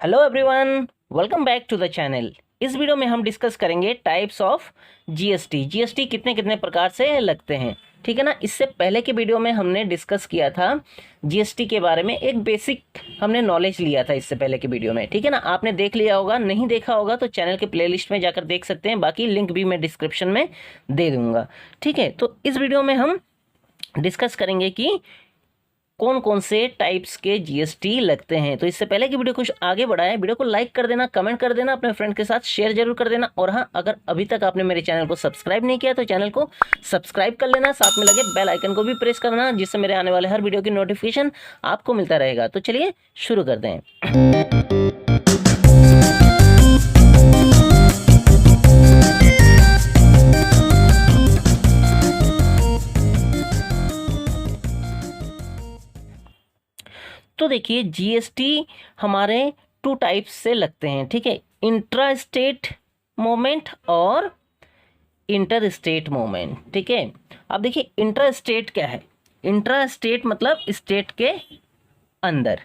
Hello everyone, welcome back to the channel. इस video में हम डिस्कस करेंगे टाइप्स ऑफ जीएसटी कितने कितने प्रकार से लगते हैं। ठीक है ना। इससे पहले के वीडियो में हमने डिस्कस किया था जीएसटी के बारे में, एक बेसिक हमने नॉलेज लिया था इससे पहले के वीडियो में। ठीक है ना। आपने देख लिया होगा, नहीं देखा होगा तो चैनल के प्लेलिस्ट में जाकर देख सकते हैं, बाकी लिंक भी मैं डिस्क्रिप्शन में दे दूंगा। ठीक है। तो इस वीडियो में हम डिस्कस करेंगे कि कौन कौन से टाइप्स के जीएसटी लगते हैं। तो इससे पहले कि वीडियो कुछ आगे बढ़ाए, वीडियो को लाइक कर देना, कमेंट कर देना, अपने फ्रेंड के साथ शेयर जरूर कर देना। और हाँ, अगर अभी तक आपने मेरे चैनल को सब्सक्राइब नहीं किया तो चैनल को सब्सक्राइब कर लेना, साथ में लगे बेल आइकन को भी प्रेस करना, जिससे मेरे आने वाले हर वीडियो की नोटिफिकेशन आपको मिलता रहेगा। तो चलिए शुरू करते हैं। तो देखिए, जीएसटी हमारे टू टाइप्स से लगते हैं। ठीक है। इंट्रा स्टेट मूवमेंट और इंटर स्टेट मूवमेंट। ठीक है। अब देखिए, इंट्रा स्टेट क्या है। इंट्रा स्टेट मतलब स्टेट के अंदर।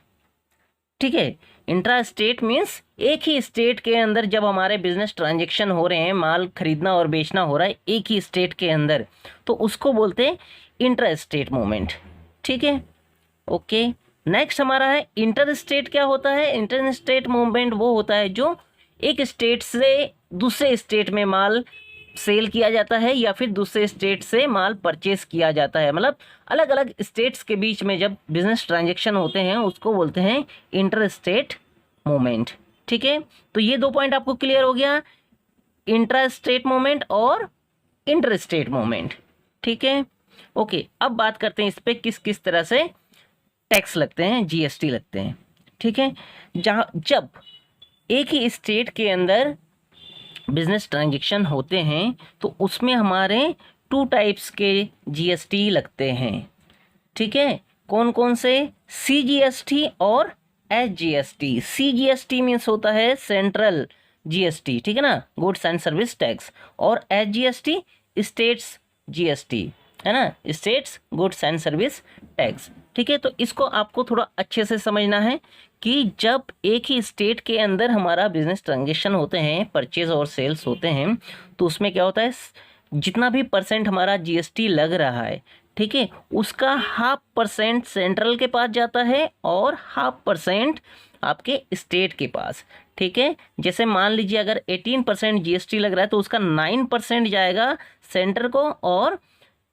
ठीक है। इंट्रा स्टेट मीन्स एक ही स्टेट के अंदर जब हमारे बिजनेस ट्रांजेक्शन हो रहे हैं, माल खरीदना और बेचना हो रहा है एक ही स्टेट के अंदर, तो उसको बोलते हैं इंट्रा स्टेट मूवमेंट। ठीक है। ओके। नेक्स्ट हमारा है इंटर स्टेट। क्या होता है इंटर स्टेट मूवमेंट? वो होता है जो एक स्टेट से दूसरे स्टेट में माल सेल किया जाता है या फिर दूसरे स्टेट से माल परचेस किया जाता है। मतलब अलग अलग स्टेट्स के बीच में जब बिजनेस ट्रांजैक्शन होते हैं उसको बोलते हैं इंटर स्टेट मूवमेंट। ठीक है। तो ये दो पॉइंट आपको क्लियर हो गया, इंट्रा स्टेट मूवमेंट और इंटर स्टेट मूवमेंट। ठीक है। ओके। अब बात करते हैं इस पे किस किस तरह से टैक्स लगते हैं, जीएसटी लगते हैं। ठीक है। जब एक ही स्टेट के अंदर बिजनेस ट्रांजैक्शन होते हैं तो उसमें हमारे टू टाइप्स के जीएसटी लगते हैं। ठीक है। कौन कौन से? सीजीएसटी और एसजीएसटी। सीजीएसटी मीन्स होता है सेंट्रल जीएसटी, ठीक है ना, गुड्स एंड सर्विस टैक्स। और एसजीएसटी स्टेट्स जीएसटी, है ना, states goods and service tax. ठीक है। तो इसको आपको थोड़ा अच्छे से समझना है कि जब एक ही स्टेट के अंदर हमारा बिजनेस ट्रांजेक्शन होते हैं, परचेज और सेल्स होते हैं, तो उसमें क्या होता है, जितना भी परसेंट हमारा जीएसटी लग रहा है, ठीक है, उसका 0.5% सेंट्रल के पास जाता है और 0.5% आपके स्टेट के पास। ठीक है। जैसे मान लीजिए अगर 18% जीएसटी लग रहा है तो उसका 9% जाएगा सेंटर को और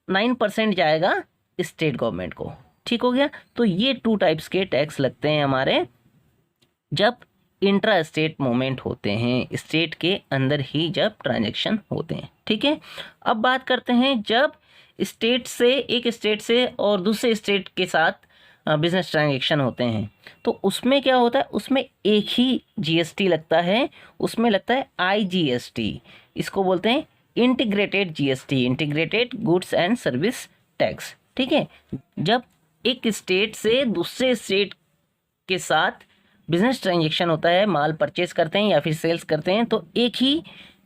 9% जाएगा स्टेट गवर्नमेंट को। ठीक हो गया। तो ये टू टाइप्स के टैक्स लगते हैं हमारे जब इंट्रा स्टेट मूवमेंट होते हैं, स्टेट के अंदर ही जब ट्रांजैक्शन होते हैं। ठीक है। अब बात करते हैं जब स्टेट से, एक स्टेट से और दूसरे स्टेट के साथ बिजनेस ट्रांजैक्शन होते हैं तो उसमें क्या होता है, उसमें एक ही जीएसटी लगता है, उसमें लगता है आईजीएसटी। इसको बोलते हैं integrated GST, integrated goods and service tax. ठीक है। जब एक स्टेट से दूसरे स्टेट के साथ बिजनेस ट्रांजैक्शन होता है, माल परचेज करते हैं या फिर सेल्स करते हैं, तो एक ही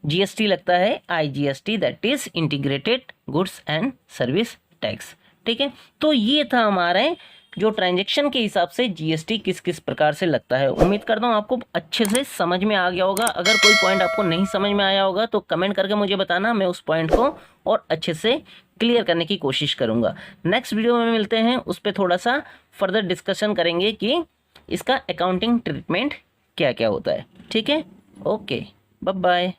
जीएसटी लगता है, IGST, that is integrated goods and service tax. ठीक है। तो ये था हमारे जो ट्रांजैक्शन के हिसाब से जीएसटी किस किस प्रकार से लगता है। उम्मीद करता हूँ आपको अच्छे से समझ में आ गया होगा। अगर कोई पॉइंट आपको नहीं समझ में आया होगा तो कमेंट करके मुझे बताना, मैं उस पॉइंट को और अच्छे से क्लियर करने की कोशिश करूँगा। नेक्स्ट वीडियो में मिलते हैं, उस पर थोड़ा सा फर्दर डिस्कशन करेंगे कि इसका अकाउंटिंग ट्रीटमेंट क्या क्या होता है। ठीक है। Okay, bye bye.